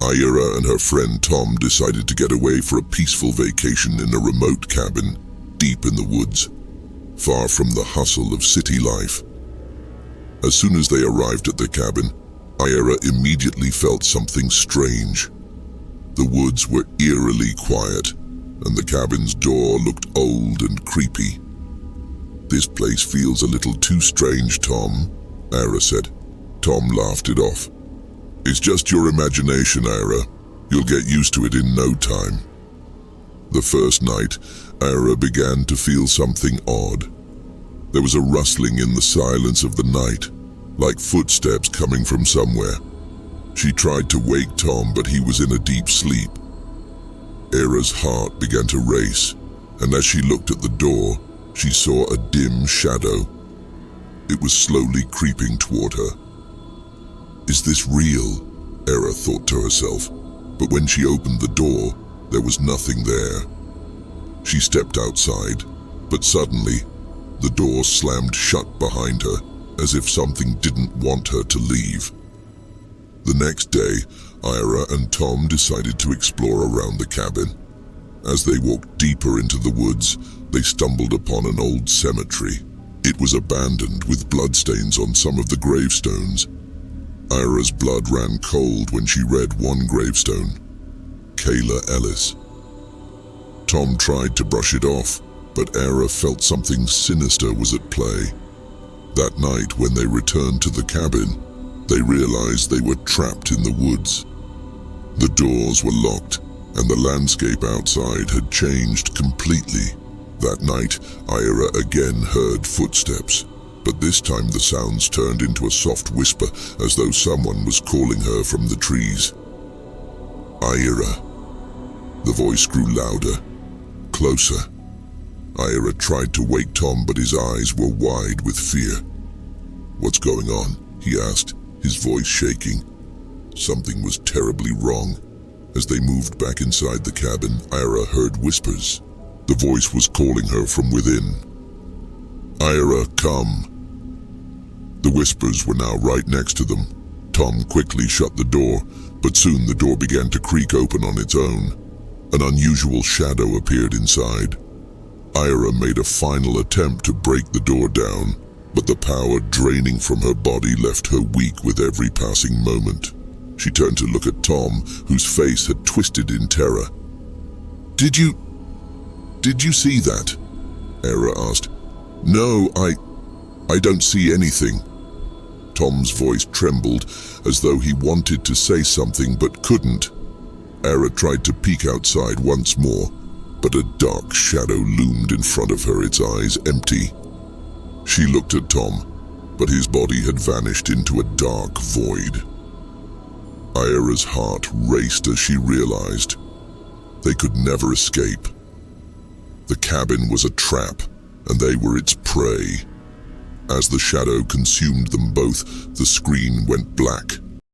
Ira and her friend Tom decided to get away for a peaceful vacation in a remote cabin, deep in the woods, far from the hustle of city life. As soon as they arrived at the cabin, Ira immediately felt something strange. The woods were eerily quiet, and the cabin's door looked old and creepy. "This place feels a little too strange, Tom," Ira said. Tom laughed it off. "It's just your imagination, Ira. You'll get used to it in no time." The first night, Ira began to feel something odd. There was a rustling in the silence of the night, like footsteps coming from somewhere. She tried to wake Tom, but he was in a deep sleep. Ira's heart began to race, and as she looked at the door, she saw a dim shadow. It was slowly creeping toward her. "Is this real?" Ira thought to herself, but when she opened the door, there was nothing there. She stepped outside, but suddenly, the door slammed shut behind her, as if something didn't want her to leave. The next day, Ira and Tom decided to explore around the cabin. As they walked deeper into the woods, they stumbled upon an old cemetery. It was abandoned, with bloodstains on some of the gravestones. Ira's blood ran cold when she read one gravestone, Kayla Ellis. Tom tried to brush it off, but Ira felt something sinister was at play. That night, when they returned to the cabin, they realized they were trapped in the woods. The doors were locked, and the landscape outside had changed completely. That night, Ira again heard footsteps, but this time the sounds turned into a soft whisper, as though someone was calling her from the trees. "Ira." The voice grew louder, closer. Ira tried to wake Tom, but his eyes were wide with fear. "What's going on?" he asked, his voice shaking. Something was terribly wrong. As they moved back inside the cabin, Ira heard whispers. The voice was calling her from within. "Ira, come." The whispers were now right next to them. Tom quickly shut the door, but soon the door began to creak open on its own. An unusual shadow appeared inside. Ira made a final attempt to break the door down, but the power draining from her body left her weak with every passing moment. She turned to look at Tom, whose face had twisted in terror. Did you see that?" Ira asked. "No, I don't see anything." Tom's voice trembled, as though he wanted to say something but couldn't. Ira tried to peek outside once more, but a dark shadow loomed in front of her, its eyes empty. She looked at Tom, but his body had vanished into a dark void. Ira's heart raced as she realized they could never escape. The cabin was a trap, and they were its prey. As the shadow consumed them both, the screen went black,